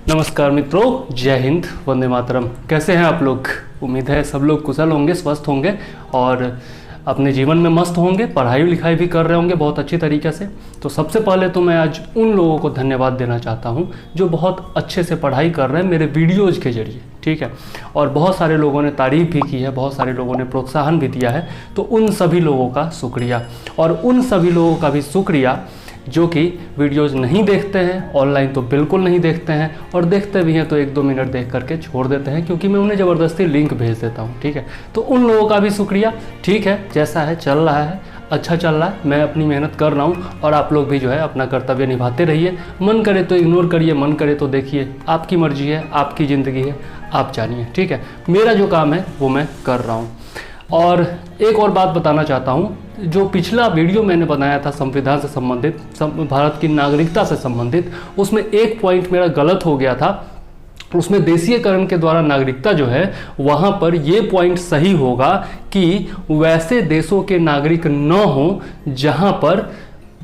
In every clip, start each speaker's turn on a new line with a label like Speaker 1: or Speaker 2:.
Speaker 1: नमस्कार मित्रों, जय हिंद, वंदे मातरम। कैसे हैं आप लोग? उम्मीद है सब लोग कुशल होंगे, स्वस्थ होंगे और अपने जीवन में मस्त होंगे, पढ़ाई लिखाई भी कर रहे होंगे बहुत अच्छी तरीके से। तो सबसे पहले तो मैं आज उन लोगों को धन्यवाद देना चाहता हूं जो बहुत अच्छे से पढ़ाई कर रहे हैं मेरे वीडियोज़ के जरिए, ठीक है। और बहुत सारे लोगों ने तारीफ़ भी की है, बहुत सारे लोगों ने प्रोत्साहन भी दिया है, तो उन सभी लोगों का शुक्रिया। और उन सभी लोगों का भी शुक्रिया जो कि वीडियोज़ नहीं देखते हैं, ऑनलाइन तो बिल्कुल नहीं देखते हैं, और देखते भी हैं तो 1-2 मिनट देख करके छोड़ देते हैं, क्योंकि मैं उन्हें ज़बरदस्ती लिंक भेज देता हूं, ठीक है। तो उन लोगों का भी शुक्रिया। ठीक है, जैसा है चल रहा है, अच्छा चल रहा है, मैं अपनी मेहनत कर रहा हूँ और आप लोग भी जो है अपना कर्तव्य निभाते रहिए। मन करे तो इग्नोर करिए, मन करे तो देखिए, आपकी मर्जी है, आपकी ज़िंदगी है, आप जानिए, ठीक है। मेरा जो काम है वो मैं कर रहा हूँ। और एक और बात बताना चाहता हूँ, जो पिछला वीडियो मैंने बनाया था संविधान से संबंधित, भारत की नागरिकता से संबंधित, उसमें एक पॉइंट मेरा गलत हो गया था। उसमें देशीयकरण के द्वारा नागरिकता जो है, वहाँ पर ये पॉइंट सही होगा कि वैसे देशों के नागरिक न हों जहाँ पर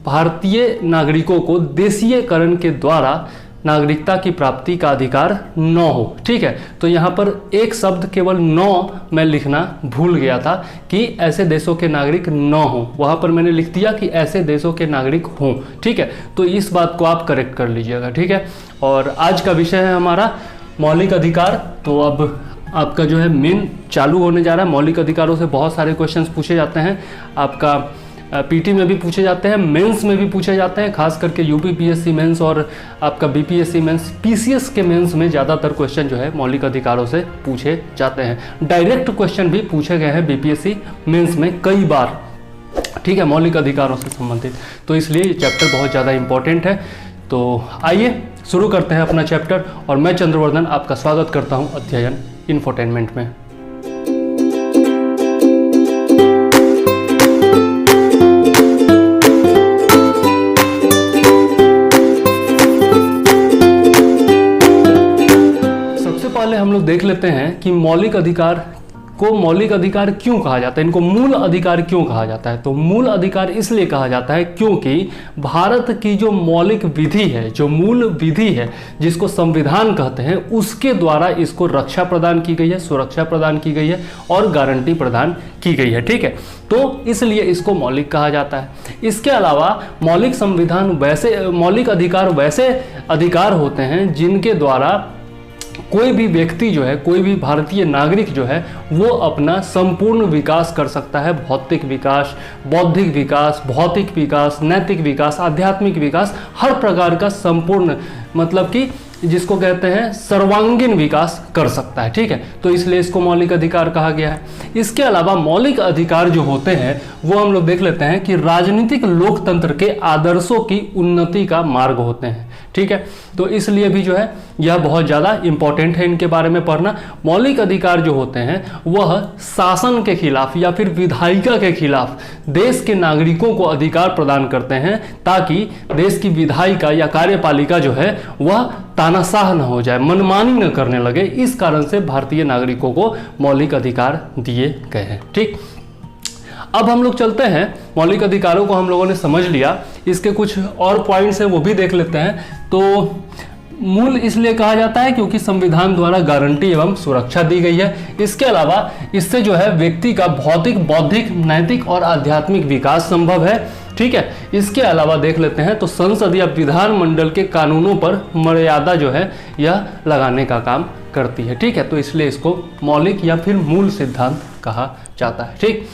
Speaker 1: भारतीय नागरिकों को देशीयकरण के द्वारा नागरिकता की प्राप्ति का अधिकार न हो, ठीक है। तो यहाँ पर एक शब्द केवल न मैं लिखना भूल गया था कि ऐसे देशों के नागरिक न हो, वहाँ पर मैंने लिख दिया कि ऐसे देशों के नागरिक हों, ठीक है। तो इस बात को आप करेक्ट कर लीजिएगा, ठीक है। और आज का विषय है हमारा मौलिक अधिकार। तो अब आपका जो है मेन चालू होने जा रहा है। मौलिक अधिकारों से बहुत सारे क्वेश्चंस पूछे जाते हैं, आपका पीटी में भी पूछे जाते हैं, मेंस में भी पूछे जाते हैं, खास करके यूपी पीएससी मेंस और आपका बीपीएससी मेंस, पीसीएस के मेंस में ज़्यादातर क्वेश्चन जो है मौलिक अधिकारों से पूछे जाते हैं। डायरेक्ट क्वेश्चन भी पूछे गए हैं बीपीएससी मेंस में कई बार, ठीक है, मौलिक अधिकारों से संबंधित। तो इसलिए ये चैप्टर बहुत ज़्यादा इंपॉर्टेंट है। तो आइए शुरू करते हैं अपना चैप्टर, और मैं चंद्रवर्धन आपका स्वागत करता हूँ अध्ययन इन्फोटेनमेंट में। पहले हम लोग देख लेते हैं कि मौलिक अधिकार को मौलिक अधिकार क्यों कहा जाता है, इनको मूल अधिकार क्यों कहा जाता है। तो मूल अधिकार इसलिए कहा जाता है क्योंकि भारत की जो मौलिक विधि है, जो मूल विधि है, जिसको संविधान कहते हैं, उसके द्वारा इसको रक्षा प्रदान की गई है, सुरक्षा प्रदान की गई है और गारंटी प्रदान की गई है, ठीक है। तो इसलिए इसको मौलिक कहा जाता है। इसके अलावा मौलिक अधिकार वैसे अधिकार होते हैं जिनके द्वारा कोई भी व्यक्ति जो है, कोई भी भारतीय नागरिक जो है, वो अपना संपूर्ण विकास कर सकता है। भौतिक विकास, बौद्धिक विकास, भौतिक विकास, नैतिक विकास, आध्यात्मिक विकास, हर प्रकार का संपूर्ण, मतलब कि जिसको कहते हैं सर्वांगीण विकास कर सकता है, ठीक है। तो इसलिए इसको मौलिक अधिकार कहा गया है। इसके अलावा मौलिक अधिकार जो होते हैं वो हम लोग देख लेते हैं कि राजनीतिक लोकतंत्र के आदर्शों की उन्नति का मार्ग होते हैं, ठीक है। तो इसलिए भी जो है यह बहुत ज़्यादा इंपॉर्टेंट है इनके बारे में पढ़ना। मौलिक अधिकार जो होते हैं वह शासन के खिलाफ या फिर विधायिका के खिलाफ देश के नागरिकों को अधिकार प्रदान करते हैं, ताकि देश की विधायिका या कार्यपालिका जो है वह तानाशाह न हो जाए, मनमानी न करने लगे। इस कारण से भारतीय नागरिकों को मौलिक अधिकार दिए गए हैं, ठीक। अब हम लोग चलते हैं, मौलिक अधिकारों को हम लोगों ने समझ लिया, इसके कुछ और पॉइंट्स हैं वो भी देख लेते हैं। तो मूल इसलिए कहा जाता है क्योंकि संविधान द्वारा गारंटी एवं सुरक्षा दी गई है। इसके अलावा इससे जो है व्यक्ति का भौतिक, बौद्धिक, नैतिक और आध्यात्मिक विकास संभव है, ठीक है। इसके अलावा देख लेते हैं तो संसद या विधानमंडल के कानूनों पर मर्यादा जो है यह लगाने का काम करती है, ठीक है। तो इसलिए इसको मौलिक या फिर मूल सिद्धांत कहा जाता है, ठीक।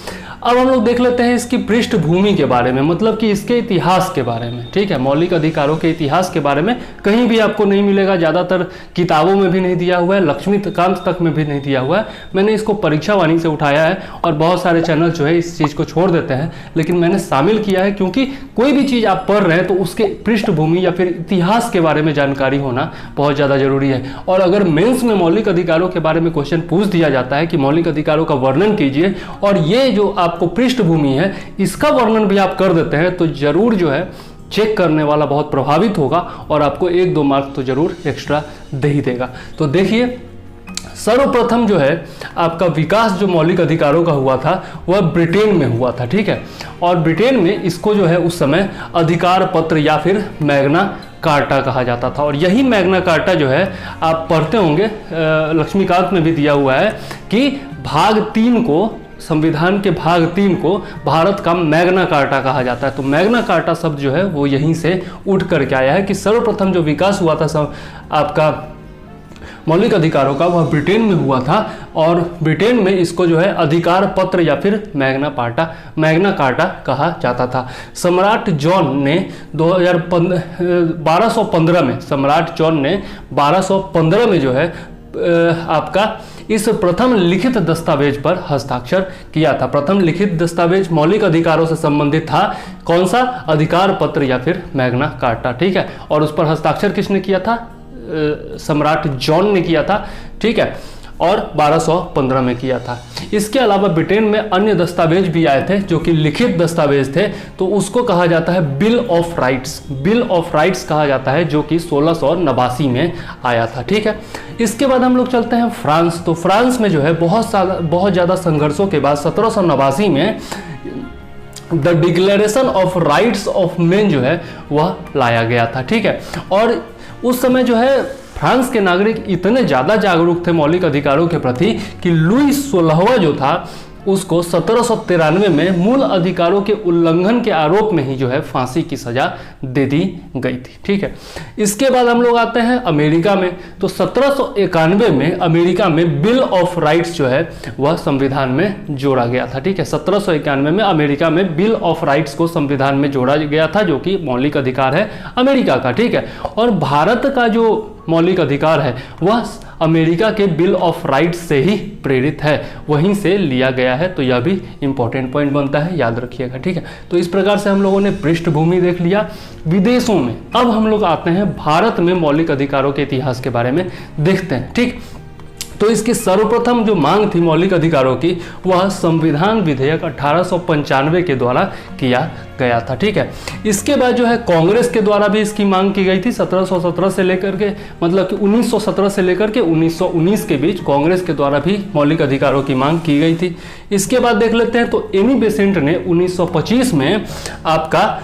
Speaker 1: अब हम लोग देख लेते हैं इसकी पृष्ठभूमि के बारे में, मतलब कि इसके इतिहास के बारे में, ठीक है। मौलिक अधिकारों के इतिहास के बारे में कहीं भी आपको नहीं मिलेगा, ज़्यादातर किताबों में भी नहीं दिया हुआ है, लक्ष्मीकांत तक में भी नहीं दिया हुआ है। मैंने इसको परीक्षावाणी से उठाया है और बहुत सारे चैनल जो है इस चीज़ को छोड़ देते हैं, लेकिन मैंने शामिल किया है क्योंकि कोई भी चीज़ आप पढ़ रहे हैं तो उसके पृष्ठभूमि या फिर इतिहास के बारे में जानकारी होना बहुत ज़्यादा जरूरी है। और अगर मेंस में मौलिक अधिकारों के बारे में क्वेश्चन पूछ दिया जाता है कि मौलिक अधिकारों का वर्णन कीजिए, और ये जो आपको पृष्ठभूमि है इसका वर्णन भी आप कर देते हैं, तो जरूर जो है चेक करने वाला बहुत प्रभावित होगा और आपको 1-2 मार्क तो जरूर एक्स्ट्रा दे ही देगा। तो देखिए, सर्वप्रथम जो है आपका विकास जो मौलिक अधिकारों का हुआ था वह ब्रिटेन में हुआ था, ठीक है। और ब्रिटेन में इसको जो है उस समय अधिकार पत्र या फिर मैग्ना कार्टा कहा जाता था। और यही मैग्ना कार्टा जो है आप पढ़ते होंगे, लक्ष्मीकांत में भी दिया हुआ है कि भाग 3 को, संविधान के भाग 3 को भारत का मैग्ना कार्टा कहा जाता है। तो मैग्ना कार्टा शब्द जो है वो यहीं से उठ करके आया है कि सर्वप्रथम जो विकास हुआ था आपका मौलिक अधिकारों का, वह ब्रिटेन में हुआ था और ब्रिटेन में इसको जो है अधिकार पत्र या फिर मैग्ना कार्टा कहा जाता था। सम्राट जॉन ने 1215 में, सम्राट जॉन ने 1215 में जो है आपका इस प्रथम लिखित दस्तावेज पर हस्ताक्षर किया था। प्रथम लिखित दस्तावेज मौलिक अधिकारों से संबंधित था, कौन सा? अधिकार पत्र या फिर मैग्ना कार्टा, ठीक है। और उस पर हस्ताक्षर किसने किया था? सम्राट जॉन ने किया था, ठीक है, और 1215 में किया था। इसके अलावा ब्रिटेन में अन्य दस्तावेज भी आए थे जो कि लिखित दस्तावेज थे, तो उसको कहा जाता है bill of rights. Bill of rights कहा जाता है, जो कि 1689 में आया था, ठीक है। इसके बाद हम लोग चलते हैं फ्रांस। तो फ्रांस में जो है बहुत ज़्यादा संघर्षों के बाद 1789 में the declaration of rights of man जो है वह लाया गया था, ठीक है। और उस समय जो है फ्रांस के नागरिक इतने ज़्यादा जागरूक थे मौलिक अधिकारों के प्रति कि लुई 16वां जो था उसको 1793 में मूल अधिकारों के उल्लंघन के आरोप में ही जो है फांसी की सजा दे दी गई थी, ठीक है। इसके बाद हम लोग आते हैं अमेरिका में। तो 1791 में अमेरिका में बिल ऑफ राइट्स जो है वह संविधान में जोड़ा गया था, ठीक है। 1791 में अमेरिका में बिल ऑफ राइट्स को संविधान में जोड़ा गया था, जो कि मौलिक अधिकार है अमेरिका का, ठीक है। और भारत का जो मौलिक अधिकार है वह अमेरिका के बिल ऑफ राइट्स से ही प्रेरित है, वहीं से लिया गया है। तो यह भी इंपॉर्टेंट पॉइंट बनता है, याद रखिएगा, ठीक है। तो इस प्रकार से हम लोगों ने पृष्ठभूमि देख लिया विदेशों में। अब हम लोग आते हैं भारत में मौलिक अधिकारों के इतिहास के बारे में देखते हैं, ठीक। तो इसकी सर्वप्रथम जो मांग थी मौलिक अधिकारों की, वह संविधान विधेयक 1895 के द्वारा किया गया था, ठीक है। इसके बाद जो है कांग्रेस के द्वारा भी इसकी मांग की गई थी। 1717 से लेकर के, मतलब कि 1917 से लेकर के 1919 के बीच कांग्रेस के द्वारा भी मौलिक अधिकारों की मांग की गई थी। इसके बाद देख लेते हैं, तो एनी बेसेंट ने 1925 में आपका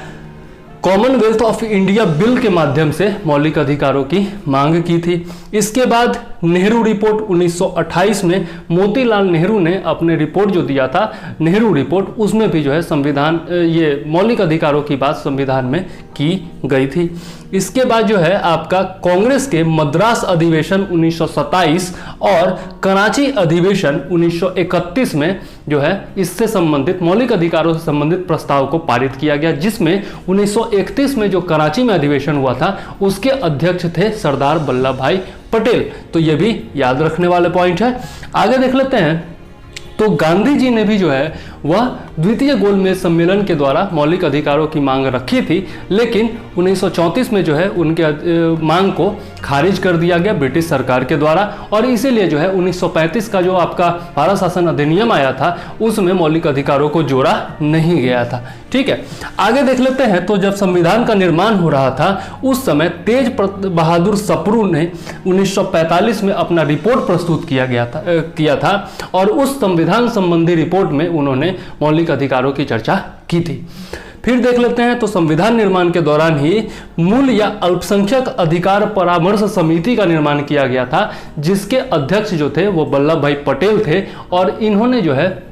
Speaker 1: कॉमनवेल्थ ऑफ इंडिया बिल के माध्यम से मौलिक अधिकारों की मांग की थी। इसके बाद नेहरू रिपोर्ट 1928 में मोतीलाल नेहरू ने अपने रिपोर्ट जो दिया था, नेहरू रिपोर्ट, उसमें भी जो है संविधान, ये मौलिक अधिकारों की बात संविधान में की गई थी। इसके बाद जो है आपका कांग्रेस के मद्रास अधिवेशन 1927 और कराची अधिवेशन 1931 में जो है इससे संबंधित मौलिक अधिकारों से संबंधित प्रस्ताव को पारित किया गया, जिसमें 1931 में जो कराची में अधिवेशन हुआ था उसके अध्यक्ष थे सरदार वल्लभ भाई पटेल। तो ये भी याद रखने वाले पॉइंट है। आगे देख लेते हैं, तो गांधी जी ने भी जो है वह द्वितीय गोलमेज सम्मेलन के द्वारा मौलिक अधिकारों की मांग रखी थी, लेकिन 1934 में जो है उनके मांग को खारिज कर दिया गया ब्रिटिश सरकार के द्वारा, और इसीलिए जो है 1935 का जो आपका भारत शासन अधिनियम आया था उसमें मौलिक अधिकारों को जोड़ा नहीं गया था, ठीक है। आगे देख लेते हैं, तो जब संविधान का निर्माण हो रहा था उस समय तेज बहादुर सप्रू ने 1945 में अपना रिपोर्ट प्रस्तुत किया था और उस संविधान संबंधी रिपोर्ट में उन्होंने मौलिक अधिकारों की चर्चा की थी। फिर देख लेते हैं, तो संविधान निर्माण के दौरान ही मूल या अल्पसंख्यक अधिकार परामर्श समिति का निर्माण किया गया था, जिसके अध्यक्ष जो थे वो वल्लभ भाई पटेल थे, और इन्होंने जो है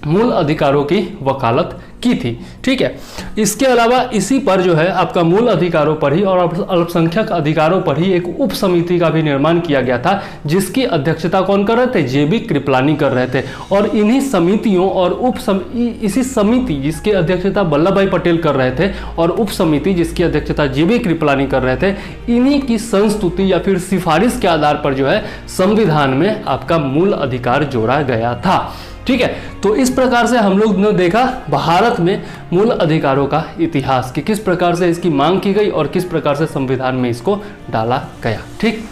Speaker 1: मूल अधिकारों की वकालत की थी, ठीक है। इसके अलावा इसी पर जो है आपका मूल अधिकारों पर ही और अल्पसंख्यक अधिकारों पर ही एक उप समिति का भी निर्माण किया गया था, जिसकी अध्यक्षता कौन कर रहे थे? जेबी कृपलानी कर रहे थे। और इन्हीं समितियों और इसी समिति जिसकी अध्यक्षता वल्लभ भाई पटेल कर रहे थे और उप समिति जिसकी अध्यक्षता जेबी कृपलानी कर रहे थे, इन्हीं की संस्तुति या फिर सिफारिश के आधार पर जो है संविधान में आपका मूल अधिकार जोड़ा गया था, ठीक है। तो इस प्रकार से हम लोग ने देखा भारत में मूल अधिकारों का इतिहास, कि किस प्रकार से इसकी मांग की गई और किस प्रकार से संविधान में इसको डाला गया, ठीक।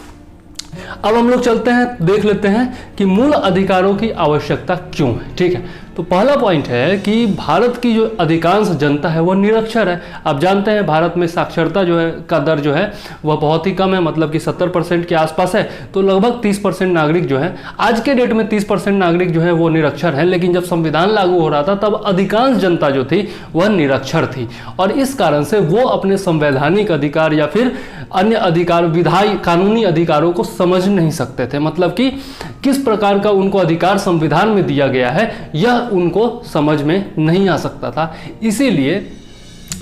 Speaker 1: अब हम लोग चलते हैं, देख लेते हैं कि मूल अधिकारों की आवश्यकता क्यों है, ठीक है। तो पहला पॉइंट है कि भारत की जो अधिकांश जनता है वह निरक्षर है। आप जानते हैं भारत में साक्षरता जो है का दर जो है वह बहुत ही कम है, मतलब कि 70% के आसपास है। तो लगभग 30% नागरिक जो है आज के डेट में 30% नागरिक जो है वो निरक्षर है, लेकिन जब संविधान लागू हो रहा था तब अधिकांश जनता जो थी वह निरक्षर थी, और इस कारण से वो अपने संवैधानिक अधिकार या फिर अन्य अधिकार, विधायी कानूनी अधिकारों को समझ नहीं सकते थे। मतलब कि किस प्रकार का उनको अधिकार संविधान में दिया गया है यह उनको समझ में नहीं आ सकता था। इसीलिए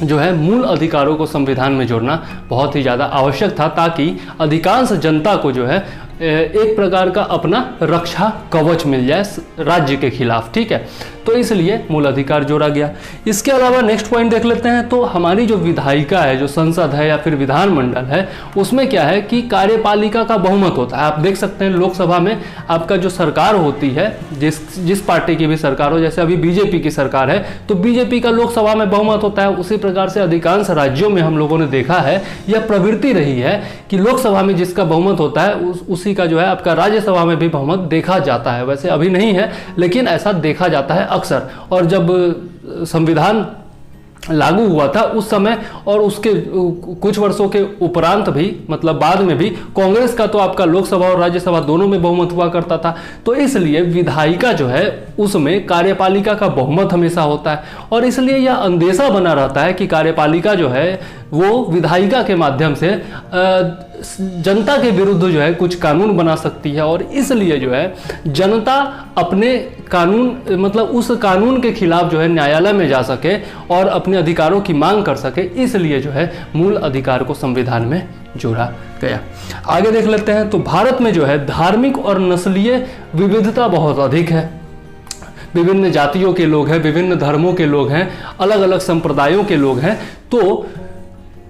Speaker 1: जो है मूल अधिकारों को संविधान में जोड़ना बहुत ही ज़्यादा आवश्यक था, ताकि अधिकांश जनता को जो है एक प्रकार का अपना रक्षा कवच मिल जाए राज्य के खिलाफ। ठीक है, तो इसलिए मूल अधिकार जोड़ा गया। इसके अलावा नेक्स्ट पॉइंट देख लेते हैं। तो हमारी जो विधायिका है, जो संसद है या फिर विधानमंडल है, उसमें क्या है कि कार्यपालिका का बहुमत होता है। आप देख सकते हैं लोकसभा में आपका जो सरकार होती है, जिस पार्टी की भी सरकार हो, जैसे अभी बीजेपी की सरकार है तो बीजेपी का लोकसभा में बहुमत होता है। उसी प्रकार से अधिकांश राज्यों में हम लोगों ने देखा है, यह प्रवृत्ति रही है कि लोकसभा में जिसका बहुमत होता है उसी का जो है आपका राज्यसभा में भी बहुमत देखा जाता है। वैसे अभी नहीं है, लेकिन ऐसा देखा जाता है अक्सर। और जब संविधान लागू हुआ था उस समय और उसके कुछ वर्षों के उपरांत भी, मतलब बाद में भी, कांग्रेस का तो आपका लोकसभा और राज्यसभा दोनों में बहुमत हुआ करता था। तो इसलिए विधायिका जो है उसमें कार्यपालिका का बहुमत हमेशा होता है, और इसलिए यह अंदेशा बना रहता है कि कार्यपालिका जो है वो विधायिका के माध्यम से जनता के विरुद्ध जो है कुछ कानून बना सकती है, और इसलिए जो है जनता अपने कानून, मतलब उस कानून के खिलाफ जो है न्यायालय में जा सके और अपने अधिकारों की मांग कर सके। इसलिए जो है मूल अधिकार को संविधान में जोड़ा गया। आगे देख लेते हैं। तो भारत में जो है धार्मिक और नस्लीय विविधता बहुत अधिक है। विभिन्न जातियों के लोग हैं, विभिन्न धर्मों के लोग हैं, अलग अलग संप्रदायों के लोग हैं। तो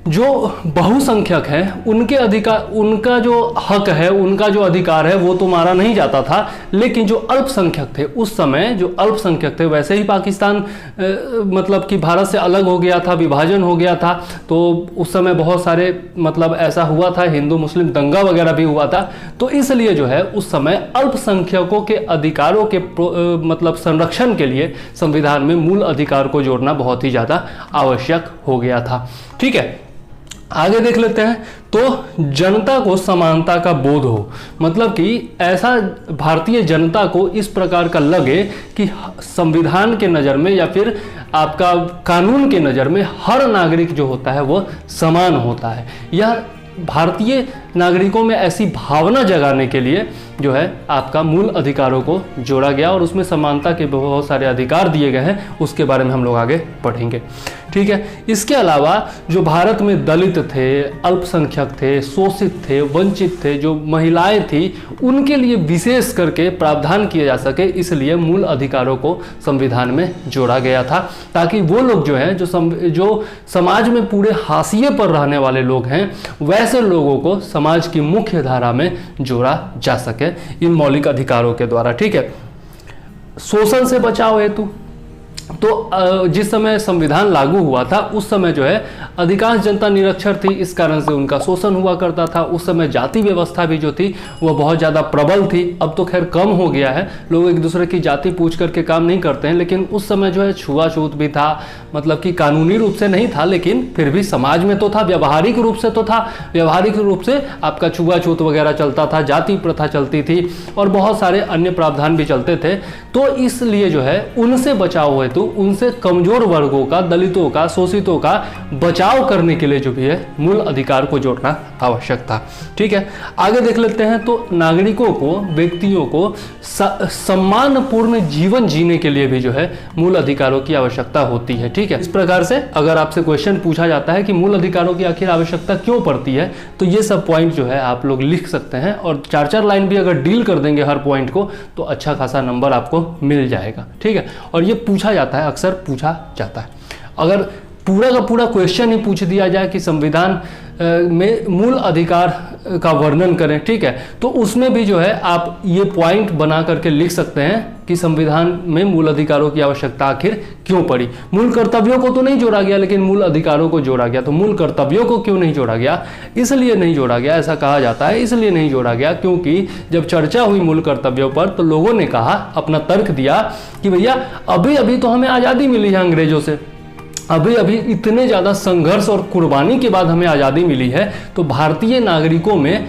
Speaker 1: जो बहुसंख्यक है उनके अधिकार, उनका जो हक है, उनका जो अधिकार है वो तो मारा नहीं जाता था, लेकिन जो अल्पसंख्यक थे उस समय, जो अल्पसंख्यक थे, वैसे ही पाकिस्तान मतलब कि भारत से अलग हो गया था, विभाजन हो गया था। तो उस समय बहुत सारे मतलब ऐसा हुआ था, हिंदू मुस्लिम दंगा वगैरह भी हुआ था। तो इसलिए जो है उस समय अल्पसंख्यकों के अधिकारों के मतलब संरक्षण के लिए संविधान में मूल अधिकार को जोड़ना बहुत ही ज़्यादा आवश्यक हो गया था। ठीक है, आगे देख लेते हैं। तो जनता को समानता का बोध हो, मतलब कि ऐसा भारतीय जनता को इस प्रकार का लगे कि संविधान के नज़र में या फिर आपका कानून के नज़र में हर नागरिक जो होता है वो समान होता है। यह भारतीय नागरिकों में ऐसी भावना जगाने के लिए जो है आपका मूल अधिकारों को जोड़ा गया, और उसमें समानता के बहुत सारे अधिकार दिए गए हैं, उसके बारे में हम लोग आगे पढ़ेंगे। ठीक है, इसके अलावा जो भारत में दलित थे, अल्पसंख्यक थे, शोषित थे, वंचित थे, जो महिलाएं थी, उनके लिए विशेष करके प्रावधान किए जा सके, इसलिए मूल अधिकारों को संविधान में जोड़ा गया था, ताकि वो लोग जो है जो समाज में पूरे हाशिए पर रहने वाले लोग हैं, वैसे लोगों को समाज की मुख्य धारा में जोड़ा जा सके इन मौलिक अधिकारों के द्वारा। ठीक है, शोषण से बचाव हेतु तो जिस समय संविधान लागू हुआ था उस समय जो है अधिकांश जनता निरक्षर थी, इस कारण से उनका शोषण हुआ करता था। उस समय जाति व्यवस्था भी जो थी वह बहुत ज़्यादा प्रबल थी। अब तो खैर कम हो गया है, लोग एक दूसरे की जाति पूछ करके काम नहीं करते हैं, लेकिन उस समय जो है छुआछूत भी था, मतलब कि कानूनी रूप से नहीं था, लेकिन फिर भी समाज में तो था, व्यवहारिक रूप से तो था। व्यवहारिक रूप से आपका छुआछूत वगैरह चलता था, जाति प्रथा चलती थी और बहुत सारे अन्य प्रावधान भी चलते थे। तो इसलिए जो है उनसे बचाव हुए, तो उनसे कमजोर वर्गों का, दलितों का, शोषितों का बचाव करने के लिए जो भी है मूल अधिकार को जोड़ना आवश्यक था। ठीक है, आगे देख लेते हैं। तो नागरिकों को, व्यक्तियों को सम्मानपूर्ण जीवन जीने के लिए भी जो है मूल अधिकारों की आवश्यकता होती है। ठीक है, इस प्रकार से अगर आपसे क्वेश्चन पूछा जाता है कि मूल अधिकारों की आखिर आवश्यकता क्यों पड़ती है, तो ये सब पॉइंट जो है आप लोग लिख सकते हैं, और 4-4 लाइन भी अगर डील कर देंगे हर पॉइंट को तो अच्छा खासा नंबर आपको मिल जाएगा। ठीक है, और ये पूछा जाता है, अक्सर पूछा जाता है। अगर पूरा का पूरा क्वेश्चन ही पूछ दिया जाए कि संविधान में मूल अधिकार का वर्णन करें, ठीक है, तो उसमें भी जो है आप ये पॉइंट बना करके लिख सकते हैं कि संविधान में मूल अधिकारों की आवश्यकता आखिर क्यों पड़ी। मूल कर्तव्यों को तो नहीं जोड़ा गया, लेकिन मूल अधिकारों को जोड़ा गया। तो मूल कर्तव्यों को क्यों नहीं जोड़ा गया? इसलिए नहीं जोड़ा गया, ऐसा कहा जाता है, इसलिए नहीं जोड़ा गया क्योंकि जब चर्चा हुई मूल कर्तव्यों पर तो लोगों ने कहा, अपना तर्क दिया कि भैया अभी अभी तो हमें आज़ादी मिली है अंग्रेजों से, अभी अभी इतने ज़्यादा संघर्ष और कुर्बानी के बाद हमें आज़ादी मिली है, तो भारतीय नागरिकों में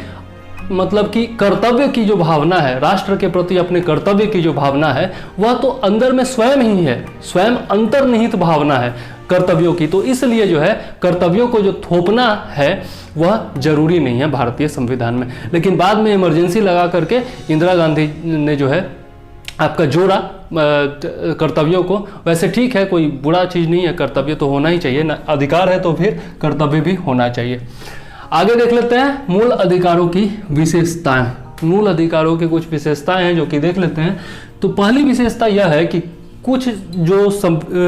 Speaker 1: मतलब कि कर्तव्य की जो भावना है, राष्ट्र के प्रति अपने कर्तव्य की जो भावना है, वह तो अंदर में स्वयं ही है, स्वयं अंतर्निहित भावना है कर्तव्यों की। तो इसलिए जो है कर्तव्यों को जो थोपना है वह जरूरी नहीं है भारतीय संविधान में। लेकिन बाद में इमरजेंसी लगा करके इंदिरा गांधी ने जो है आपका जोड़ा कर्तव्यों को। वैसे ठीक है, कोई बुरा चीज़ नहीं है, कर्तव्य तो होना ही चाहिए ना, अधिकार है तो फिर कर्तव्य भी होना चाहिए। आगे देख लेते हैं मूल अधिकारों की विशेषताएं। मूल अधिकारों की कुछ विशेषताएं हैं जो कि देख लेते हैं। तो पहली विशेषता यह है कि कुछ जो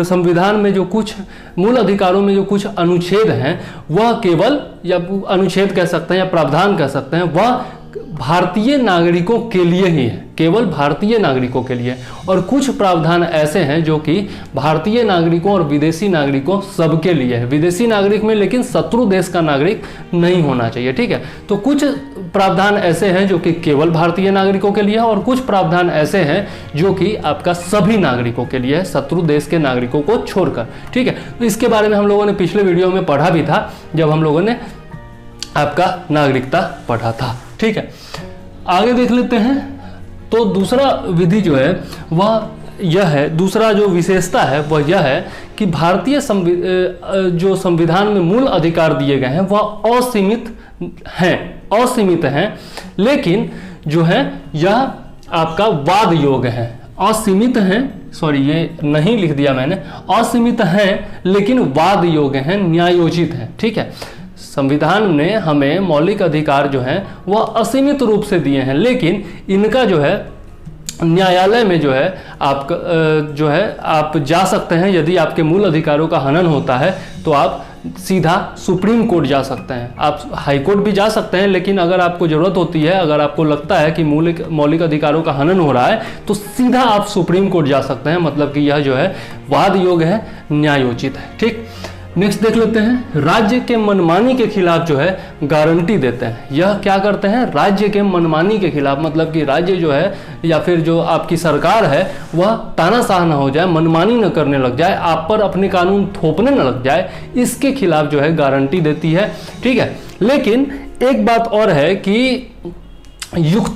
Speaker 1: संविधान में जो कुछ मूल अधिकारों में जो कुछ अनुच्छेद हैं वह केवल, या अनुच्छेद कह सकते हैं या प्रावधान कह सकते हैं, वह भारतीय नागरिकों के लिए ही है, केवल भारतीय नागरिकों के लिए। और कुछ प्रावधान ऐसे हैं जो कि भारतीय नागरिकों और विदेशी नागरिकों सबके लिए है। विदेशी नागरिक में लेकिन शत्रु देश का नागरिक नहीं होना चाहिए, ठीक है। तो कुछ प्रावधान ऐसे हैं जो कि केवल भारतीय नागरिकों के लिए है, और कुछ प्रावधान ऐसे हैं जो कि आपका सभी नागरिकों के लिए है, शत्रु देश के नागरिकों को छोड़कर, ठीक है। तो इसके बारे में हम लोगों ने पिछले वीडियो में पढ़ा भी था, जब हम लोगों ने आपका नागरिकता पढ़ा था, ठीक है। आगे देख लेते हैं। तो दूसरा विधि जो है वह यह है, दूसरा जो विशेषता है वह यह है कि भारतीय जो संविधान में मूल अधिकार दिए गए हैं वह असीमित हैं, लेकिन जो है यह आपका वाद योग्य है। असीमित हैं, सॉरी ये नहीं लिख दिया मैंने, असीमित हैं लेकिन वाद योग्य हैं, न्यायोचित हैं, ठीक है। संविधान ने हमें मौलिक अधिकार जो हैं वह असीमित रूप से दिए हैं, लेकिन इनका जो है न्यायालय में जो है आप जा सकते हैं। यदि आपके मूल अधिकारों का हनन होता है तो आप सीधा सुप्रीम कोर्ट जा सकते हैं, आप हाई कोर्ट भी जा सकते हैं, लेकिन अगर आपको ज़रूरत होती है, अगर आपको लगता है कि मौलिक अधिकारों का हनन हो रहा है तो सीधा आप सुप्रीम कोर्ट जा सकते हैं। मतलब कि यह जो है वाद योग्य है, न्यायोचित है, ठीक। नेक्स्ट देख लेते हैं। राज्य के मनमानी के खिलाफ जो है गारंटी देते हैं। यह क्या करते हैं? राज्य के मनमानी के खिलाफ, मतलब कि राज्य जो है या फिर जो आपकी सरकार है वह तानाशाह न हो जाए, मनमानी न करने लग जाए, आप पर अपने कानून थोपने न लग जाए, इसके खिलाफ जो है गारंटी देती है, ठीक है। लेकिन एक बात और है कि युक्त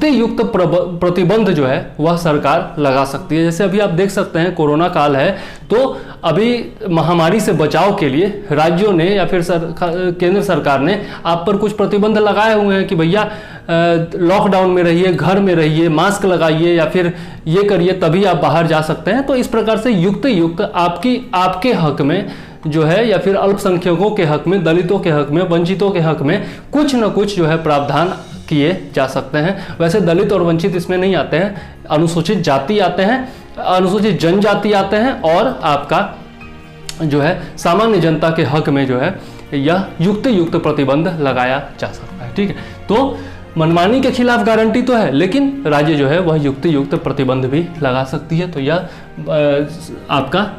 Speaker 1: प्रतिबंध जो है वह सरकार लगा सकती है। जैसे अभी आप देख सकते हैं कोरोना काल है, तो अभी महामारी से बचाव के लिए राज्यों ने या फिर केंद्र सरकार ने आप पर कुछ प्रतिबंध लगाए हुए हैं कि भैया लॉकडाउन में रहिए, घर में रहिए, मास्क लगाइए या फिर ये करिए, तभी आप बाहर जा सकते हैं। तो इस प्रकार से युक्त आपके हक में जो है या फिर अल्पसंख्यकों के हक में, दलितों के हक में, वंचितों के हक में कुछ न कुछ जो है प्रावधान किए जा सकते हैं। वैसे दलित और वंचित इसमें नहीं आते हैं, अनुसूचित जाति आते हैं, अनुसूचित जनजाति आते हैं, और आपका जो है सामान्य जनता के हक में जो है यह युक्त प्रतिबंध लगाया जा सकता है, ठीक है। तो मनमानी के खिलाफ गारंटी तो है, लेकिन राज्य जो है वह युक्त प्रतिबंध भी लगा सकती है। तो यह आपका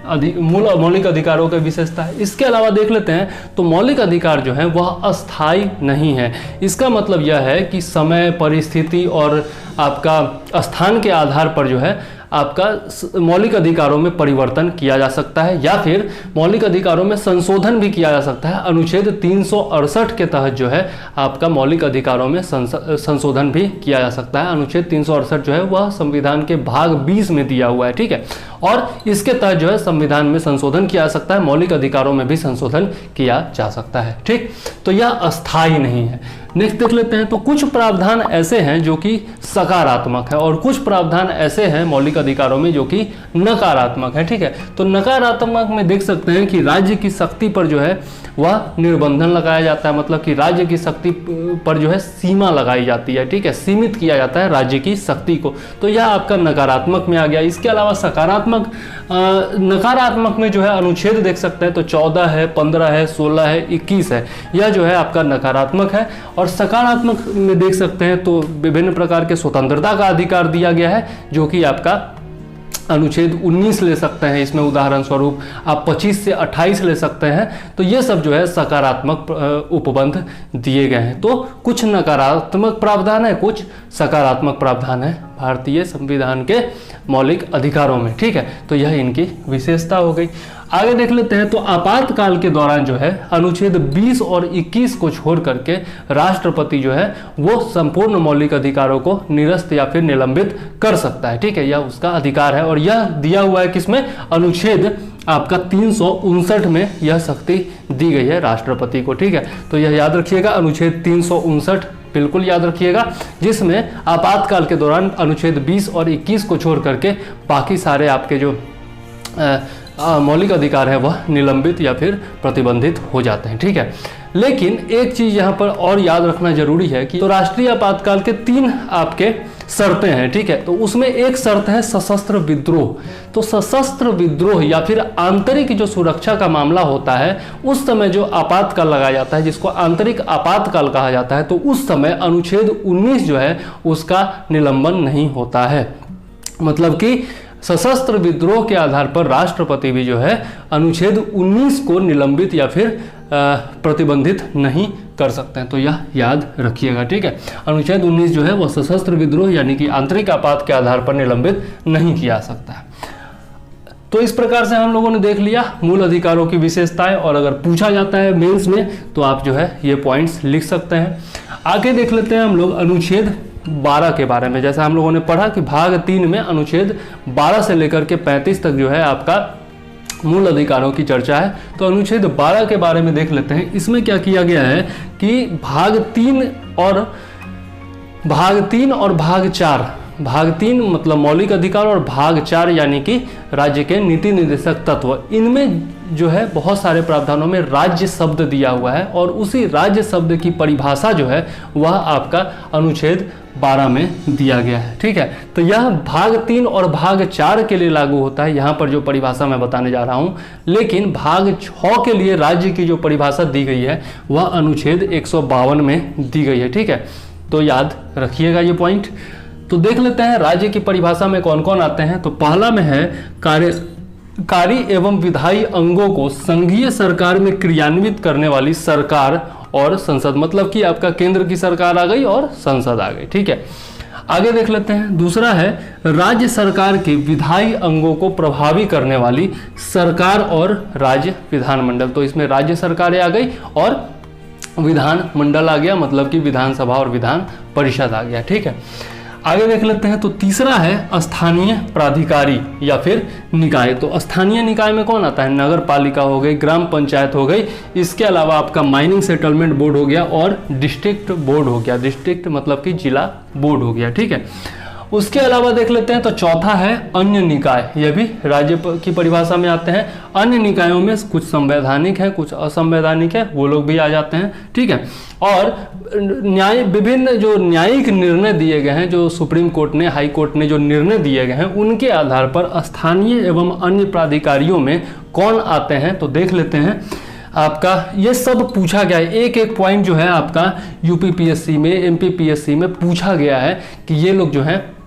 Speaker 1: मौलिक अधिकारों की विशेषता है। इसके अलावा देख लेते हैं तो मौलिक अधिकार जो है वह अस्थायी नहीं है। इसका मतलब यह है कि समय, परिस्थिति और आपका स्थान के आधार पर जो है आपका मौलिक अधिकारों में परिवर्तन किया जा सकता है, या फिर मौलिक अधिकारों में संशोधन भी किया जा सकता है। अनुच्छेद 368 के तहत जो है आपका मौलिक अधिकारों में संशोधन भी किया जा सकता है। अनुच्छेद 368 जो है वह संविधान के भाग 20 में दिया हुआ है, ठीक है। और इसके तहत जो है संविधान में संशोधन किया जा सकता है, मौलिक अधिकारों में भी संशोधन किया जा सकता है, ठीक। तो यह अस्थायी नहीं है। नेक्स्ट देख लेते हैं। तो कुछ प्रावधान ऐसे हैं जो कि सकारात्मक है और कुछ प्रावधान ऐसे हैं मौलिक अधिकारों में जो कि नकारात्मक है, ठीक है। तो नकारात्मक में देख सकते हैं कि राज्य की शक्ति पर जो है वह निर्बंधन लगाया जाता है, मतलब कि राज्य की शक्ति पर जो है सीमा लगाई जाती है, ठीक है, सीमित किया जाता है राज्य की शक्ति को। तो यह आपका नकारात्मक में आ गया। इसके अलावा सकारात्मक, नकारात्मक में जो है अनुच्छेद देख सकते हैं तो 14 है, 15 है, 16 है, 21 है, यह जो है आपका नकारात्मक है। और और सकारात्मक में देख सकते हैं तो विभिन्न प्रकार के स्वतंत्रता का अधिकार दिया गया है, जो कि आपका अनुच्छेद 19 ले सकते हैं। इसमें उदाहरण स्वरूप आप 25 से 28 ले सकते हैं। तो ये सब जो है सकारात्मक उपबंध दिए गए हैं। तो कुछ नकारात्मक प्रावधान है, कुछ सकारात्मक प्रावधान है भारतीय संविधान के मौलिक अधिकारों में। ठीक है, तो यह इनकी विशेषता हो गई। आगे देख लेते हैं तो आपातकाल के दौरान जो है अनुच्छेद 20 और 21 को छोड़ करके राष्ट्रपति जो है वो संपूर्ण मौलिक अधिकारों को निरस्त या फिर निलंबित कर सकता है। ठीक है, यह उसका अधिकार है और यह दिया हुआ है किसमें, अनुच्छेद आपका 359 में यह शक्ति दी गई है राष्ट्रपति को। ठीक है, तो यह याद रखिएगा, अनुच्छेद 359 बिल्कुल याद रखिएगा, जिसमें आपातकाल के दौरान अनुच्छेद 20 और 21 को छोड़ करके बाकी सारे आपके जो मौलिक अधिकार है वह निलंबित या फिर प्रतिबंधित हो जाते हैं। ठीक है, लेकिन एक चीज यहाँ पर और याद रखना जरूरी है कि तो राष्ट्रीय आपातकाल के 3 आपके शर्तें हैं। ठीक है, तो उसमें एक शर्त है सशस्त्र विद्रोह। तो सशस्त्र विद्रोह या फिर आंतरिक जो सुरक्षा का मामला होता है उस समय जो आपातकाल लगाया जाता है, जिसको आंतरिक आपातकाल कहा जाता है, तो उस समय अनुच्छेद 19 जो है उसका निलंबन नहीं होता है। मतलब कि सशस्त्र विद्रोह के आधार पर राष्ट्रपति भी जो है अनुच्छेद 19 को निलंबित या फिर प्रतिबंधित नहीं कर सकते हैं। तो यह याद रखिएगा। ठीक है, अनुच्छेद 19 जो है वह सशस्त्र विद्रोह यानी कि आंतरिक आपात के आधार पर निलंबित नहीं किया सकता है। तो इस प्रकार से हम लोगों ने देख लिया मूल अधिकारों की विशेषताएं, और अगर पूछा जाता है मेंस में तो आप जो है ये पॉइंट्स लिख सकते हैं। आगे देख लेते हैं हम लोग अनुच्छेद 12 के बारे में। जैसा हम लोगों ने पढ़ा कि भाग 3 में अनुच्छेद 12 से लेकर के 35 तक जो है आपका मूल अधिकारों की चर्चा है। तो अनुच्छेद 12 के बारे में देख लेते हैं। इसमें क्या किया गया है कि भाग 3 और भाग 4, भाग 3 मतलब मौलिक अधिकार और भाग 4 यानी कि राज्य के नीति निर्देशक तत्व, इनमें जो है बहुत सारे प्रावधानों में राज्य शब्द दिया हुआ है और उसी राज्य शब्द की परिभाषा जो है वह आपका अनुच्छेद 12 में दिया गया है। ठीक है, तो यह भाग 3 और भाग 4 के लिए लागू होता है, यहाँ पर जो परिभाषा मैं बताने जा रहा हूँ। लेकिन भाग 6 के लिए राज्य की जो परिभाषा दी गई है वह अनुच्छेद 152 में दी गई है। ठीक है, तो याद रखिएगा ये पॉइंट। तो देख लेते हैं राज्य की परिभाषा में कौन कौन आते हैं। तो पहला में है कार्य एवं विधायी अंगों को संघीय सरकार में क्रियान्वित करने वाली सरकार और संसद, मतलब कि आपका केंद्र की सरकार आ गई और संसद आ गई। ठीक है, आगे देख लेते हैं। दूसरा है राज्य सरकार के विधायी अंगों को प्रभावी करने वाली सरकार और राज्य विधानमंडल। तो इसमें राज्य सरकारें आ गई और विधान मंडल आ गया, मतलब कि विधानसभा और विधान परिषद आ गया। ठीक है, आगे देख लेते हैं। तो तीसरा है स्थानीय प्राधिकारी या फिर निकाय। तो स्थानीय निकाय में कौन आता है, नगर पालिका हो गई, ग्राम पंचायत हो गई, इसके अलावा आपका माइनिंग सेटलमेंट बोर्ड हो गया और डिस्ट्रिक्ट बोर्ड हो गया। डिस्ट्रिक्ट मतलब कि जिला बोर्ड हो गया। ठीक है, उसके अलावा देख लेते हैं। तो चौथा है अन्य निकाय, यह भी राज्य की परिभाषा में आते हैं। अन्य निकायों में कुछ संवैधानिक है, कुछ असंवैधानिक है, वो लोग भी आ जाते हैं। ठीक है, और विभिन्न जो न्यायिक निर्णय दिए गए हैं, जो सुप्रीम कोर्ट ने, हाई कोर्ट ने जो निर्णय दिए गए हैं, उनके आधार पर स्थानीय एवं अन्य प्राधिकारियों में कौन आते हैं। तो देख लेते हैं। आपका ये सब पूछा गया है, एक एक पॉइंट जो है आपका यूपीपीएससी में, एमपीपीएससी में पूछा गया है कि ये लोग जो हैं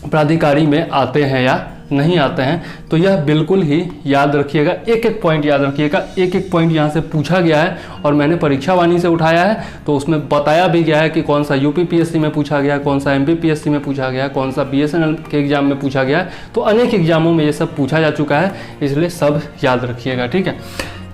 Speaker 1: प्राधिकारी में आते हैं या नहीं आते हैं। तो यह बिल्कुल ही याद रखिएगा, एक एक पॉइंट याद रखिएगा। एक एक पॉइंट यहाँ से पूछा गया है और मैंने परीक्षा वाणी से उठाया है, तो उसमें बताया भी गया है कि कौन सा यूपीपीएससी में पूछा गया, कौन सा एमपीपीएससी में पूछा गया, कौन सा बीएसएनएल के एग्जाम में पूछा गया है। तो अनेक एग्जामों में ये सब पूछा जा चुका है, इसलिए सब याद रखिएगा। ठीक है,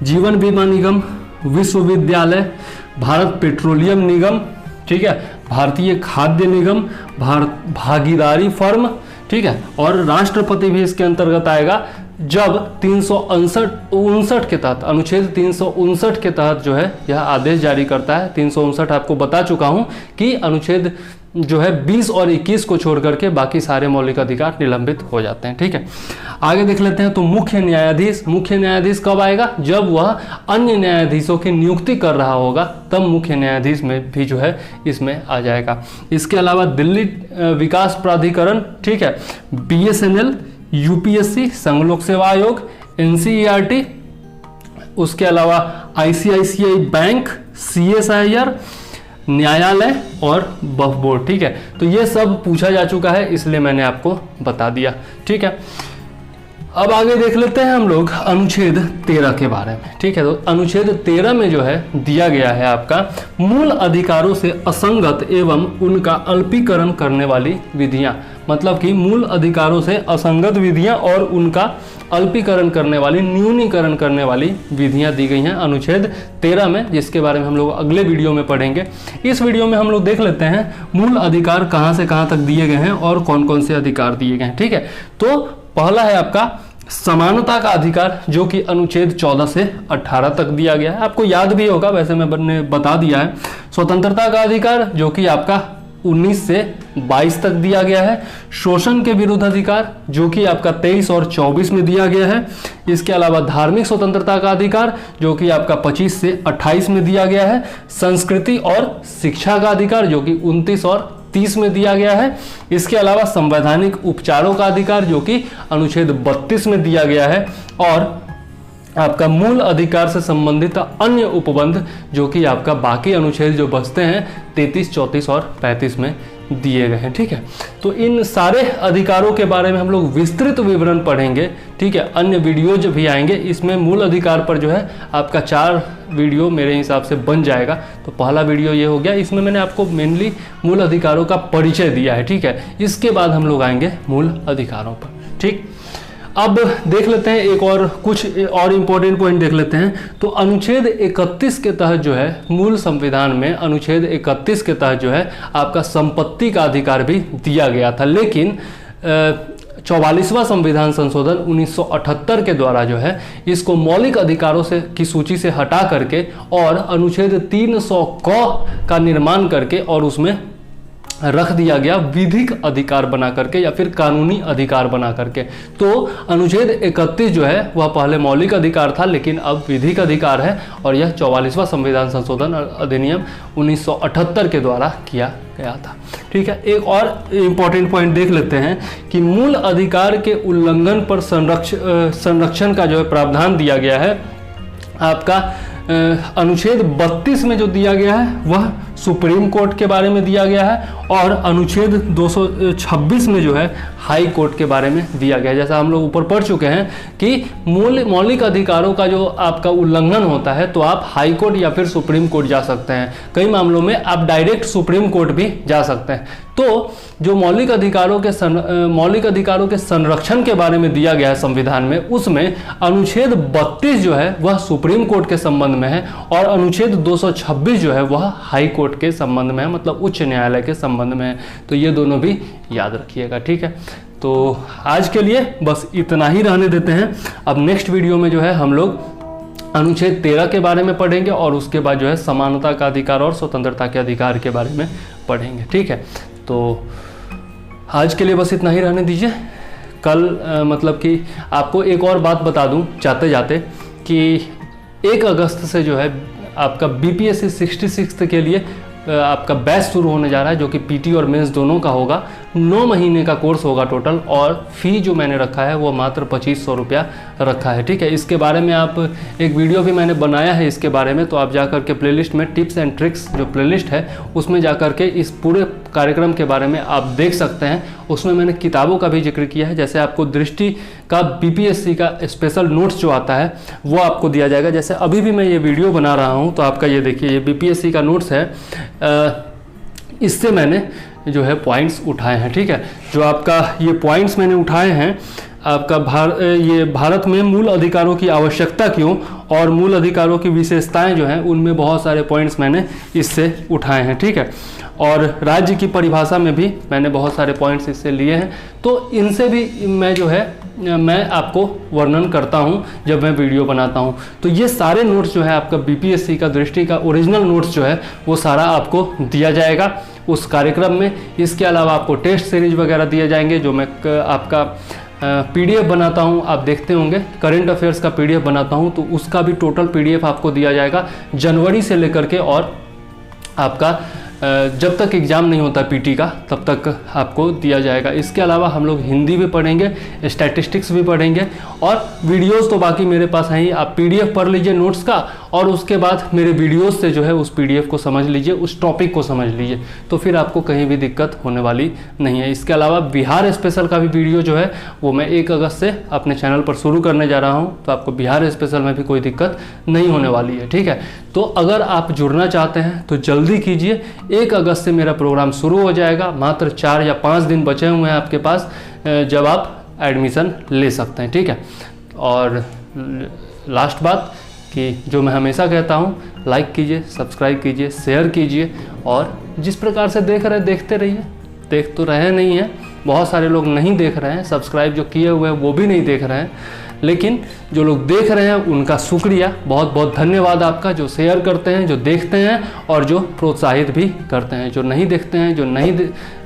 Speaker 1: जीवन बीमा निगम, विश्वविद्यालय, भारत पेट्रोलियम निगम, ठीक है, भारतीय खाद्य निगम, भागीदारी फर्म, ठीक है, और राष्ट्रपति भी इसके अंतर्गत आएगा जब 359 के तहत, अनुच्छेद 359 के तहत जो है यह आदेश जारी करता है। 359 आपको बता चुका हूं कि अनुच्छेद जो है 20 और 21 को छोड़ करके बाकी सारे मौलिक अधिकार निलंबित हो जाते हैं। ठीक है, आगे देख लेते हैं। तो मुख्य न्यायाधीश कब आएगा, जब वह अन्य न्यायाधीशों की नियुक्ति कर रहा होगा, तब मुख्य न्यायाधीश में भी जो है इसमें आ जाएगा। इसके अलावा दिल्ली विकास प्राधिकरण, ठीक है, बीएसएनएल, यूपीएससी, संघ लोक सेवा आयोग, एनसीईआरटी, उसके अलावा आईसीआईसीआई बैंक, सीएसआईआर, न्यायालय और वक्फ बोर्ड। ठीक है, तो ये सब पूछा जा चुका है, इसलिए मैंने आपको बता दिया। ठीक है, अब आगे देख लेते हैं हम लोग अनुच्छेद 13 के बारे में। ठीक है, तो अनुच्छेद 13 में जो है दिया गया है आपका मूल अधिकारों से असंगत एवं उनका अल्पीकरण करने वाली विधियां, मतलब कि मूल अधिकारों से असंगत विधियां और उनका अल्पीकरण करने वाली, न्यूनीकरण करने वाली विधियां दी गई हैं अनुच्छेद 13 में, जिसके बारे में हम लोग अगले वीडियो में पढ़ेंगे। इस वीडियो में हम लोग देख लेते हैं मूल अधिकार कहां से कहां तक दिए गए हैं और कौन कौन से अधिकार दिए गए हैं। ठीक है, तो पहला है आपका समानता का अधिकार, जो कि अनुच्छेद 14 से 18 तक दिया गया है, आपको याद भी होगा, वैसे मैंने बता दिया है। स्वतंत्रता का अधिकार, जो कि आपका 19 से 22 तक दिया गया है। शोषण के विरुद्ध अधिकार, जो कि आपका 23 और 24 में दिया गया है। इसके अलावा धार्मिक स्वतंत्रता का अधिकार, जो कि आपका 25 से 28 में दिया गया है। संस्कृति और शिक्षा का अधिकार, जो कि 29 और 30 में दिया गया है। इसके अलावा संवैधानिक उपचारों का अधिकार, जो कि अनुच्छेद 32 में दिया गया है। और आपका मूल अधिकार से संबंधित अन्य उपबंध, जो कि आपका बाकी अनुच्छेद जो बचते हैं 33, 34 और 35 में दिए गए हैं। ठीक है, तो इन सारे अधिकारों के बारे में हम लोग विस्तृत विवरण पढ़ेंगे। ठीक है, अन्य वीडियोज भी आएंगे, इसमें मूल अधिकार पर जो है आपका 4 वीडियो मेरे हिसाब से बन जाएगा। तो पहला वीडियो ये हो गया, इसमें मैंने आपको मेनली मूल अधिकारों का परिचय दिया है। ठीक है, इसके बाद हम लोग आएंगे मूल अधिकारों पर। ठीक, अब देख लेते हैं एक और कुछ और इम्पोर्टेंट पॉइंट देख लेते हैं। तो अनुच्छेद 31 के तहत जो है मूल संविधान में अनुच्छेद 31 के तहत जो है आपका संपत्ति का अधिकार भी दिया गया था, लेकिन 44वां संविधान संशोधन 1978 के द्वारा जो है इसको मौलिक अधिकारों से की सूची से हटा करके और अनुच्छेद 300 क का निर्माण करके और उसमें रख दिया गया विधिक अधिकार बना करके या फिर कानूनी अधिकार बना करके। तो अनुच्छेद 31 जो है वह पहले मौलिक अधिकार था, लेकिन अब विधिक अधिकार है, और यह 44वां संविधान संशोधन अधिनियम 1978 के द्वारा किया गया था। ठीक है, एक और इम्पॉर्टेंट पॉइंट देख लेते हैं कि मूल अधिकार के उल्लंघन पर संरक्षण का जो है प्रावधान दिया गया है। आपका अनुच्छेद 32 में जो दिया गया है वह सुप्रीम कोर्ट के बारे में दिया गया है, और अनुच्छेद 226 में जो है हाई कोर्ट के बारे में दिया गया है। जैसा हम लोग ऊपर पढ़ चुके हैं कि मौलिक अधिकारों का जो आपका उल्लंघन होता है तो आप हाई कोर्ट या फिर सुप्रीम कोर्ट जा सकते हैं। कई मामलों में आप डायरेक्ट सुप्रीम कोर्ट भी जा सकते हैं। तो जो मौलिक अधिकारों के संरक्षण के बारे में दिया गया है संविधान में, उसमें अनुच्छेद 32 जो है वह सुप्रीम कोर्ट के संबंध में है, और अनुच्छेद 226 जो है वह हाई कोर्ट के संबंध में है, मतलब उच्च न्यायालय के संबंध में है। तो ये दोनों भी याद रखिएगा। ठीक है, तो आज के लिए बस इतना ही रहने देते हैं। अब नेक्स्ट वीडियो में जो है हम लोग अनुच्छेद 13 के बारे में पढ़ेंगे, और उसके बाद जो है समानता का अधिकार और स्वतंत्रता के अधिकार के बारे में पढ़ेंगे। ठीक है, तो आज के लिए बस इतना ही रहने दीजिए। कल मतलब कि आपको एक और बात बता दूं जाते जाते कि 1 अगस्त से जो है आपका BPSC 66 के लिए आपका बैच शुरू होने जा रहा है, जो कि PT और मेंस दोनों का होगा। 9 महीने का कोर्स होगा टोटल, और फी जो मैंने रखा है वो मात्र 2500 रुपया रखा है। ठीक है, इसके बारे में आप एक वीडियो भी मैंने बनाया है इसके बारे में, तो आप जा कर के प्लेलिस्ट में टिप्स एंड ट्रिक्स जो प्लेलिस्ट है उसमें जा कर के इस पूरे कार्यक्रम के बारे में आप देख सकते हैं। उसमें मैंने किताबों का भी जिक्र किया है, जैसे आपको दृष्टि का BPSC का स्पेशल नोट्स जो आता है वो आपको दिया जाएगा। जैसे अभी भी मैं ये वीडियो बना रहा हूँ तो आपका ये देखिए, ये BPSC का नोट्स है, इससे मैंने जो है पॉइंट्स उठाए हैं। ठीक है, जो आपका ये पॉइंट्स मैंने उठाए हैं आपका ये भारत में मूल अधिकारों की आवश्यकता क्यों और मूल अधिकारों की विशेषताएं जो हैं उनमें बहुत सारे पॉइंट्स मैंने इससे उठाए हैं। ठीक है, और राज्य की परिभाषा में भी मैंने बहुत सारे पॉइंट्स इससे लिए हैं। तो इनसे भी मैं आपको वर्णन करता हूं जब मैं वीडियो बनाता हूं। तो ये सारे नोट्स जो है आपका BPSC का दृष्टि का ओरिजिनल नोट्स जो है वो सारा आपको दिया जाएगा उस कार्यक्रम में। इसके अलावा आपको टेस्ट सीरीज वगैरह दिए जाएंगे, जो मैं आपका PDF बनाता हूं, आप देखते होंगे करंट अफेयर्स का PDF बनाता हूं, तो उसका भी टोटल PDF आपको दिया जाएगा जनवरी से लेकर के, और आपका जब तक एग्ज़ाम नहीं होता PT का तब तक आपको दिया जाएगा। इसके अलावा हम लोग हिंदी भी पढ़ेंगे, स्टैटिस्टिक्स भी पढ़ेंगे, और वीडियोस तो बाकी मेरे पास हैं ही। आप PDF पढ़ लीजिए नोट्स का, और उसके बाद मेरे वीडियोस से जो है उस PDF को समझ लीजिए, उस टॉपिक को समझ लीजिए, तो फिर आपको कहीं भी दिक्कत होने वाली नहीं है। इसके अलावा बिहार स्पेशल का भी वीडियो जो है वो मैं 1 अगस्त से अपने चैनल पर शुरू करने जा रहा हूँ, तो आपको बिहार स्पेशल में भी कोई दिक्कत नहीं होने वाली है, ठीक है। तो अगर आप जुड़ना चाहते हैं तो जल्दी कीजिए, 1 अगस्त से मेरा प्रोग्राम शुरू हो जाएगा। मात्र 4 या 5 दिन बचे हुए हैं आपके पास जब आप एडमिशन ले सकते हैं, ठीक है। और लास्ट बात कि जो मैं हमेशा कहता हूँ, लाइक कीजिए, सब्सक्राइब कीजिए, शेयर कीजिए, और जिस प्रकार से देख रहे हैं देखते रहिए। देख तो रहे नहीं हैं, बहुत सारे लोग नहीं देख रहे हैं, सब्सक्राइब जो किए हुए हैं वो भी नहीं देख रहे हैं, लेकिन जो लोग देख रहे हैं उनका शुक्रिया, बहुत बहुत धन्यवाद आपका, जो शेयर करते हैं, जो देखते हैं और जो प्रोत्साहित भी करते हैं। जो नहीं देखते हैं, जो नहीं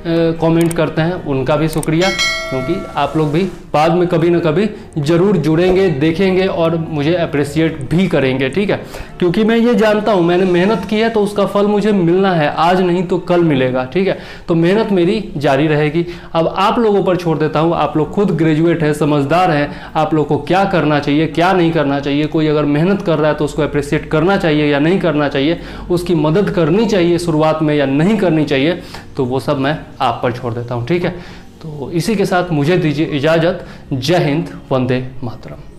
Speaker 1: कमेंट करते हैं, उनका भी शुक्रिया, क्योंकि आप लोग भी बाद में कभी ना कभी ज़रूर जुड़ेंगे, देखेंगे और मुझे अप्रिशिएट भी करेंगे, ठीक है। क्योंकि मैं ये जानता हूँ मैंने मेहनत की है तो उसका फल मुझे मिलना है, आज नहीं तो कल मिलेगा, ठीक है। तो मेहनत मेरी जारी रहेगी। अब आप लोगों पर छोड़ देता हूँ, आप लोग खुद ग्रेजुएट हैं, समझदार हैं, आप लोग को क्या करना चाहिए, क्या नहीं करना चाहिए। कोई अगर मेहनत कर रहा है तो उसको अप्रिशिएट करना चाहिए या नहीं करना चाहिए, उसकी मदद करनी चाहिए शुरुआत में या नहीं करनी चाहिए, तो वो सब मैं आप पर छोड़ देता हूँ, ठीक है। तो इसी के साथ मुझे दीजिए इजाज़त। जय हिंद, वंदे मातरम।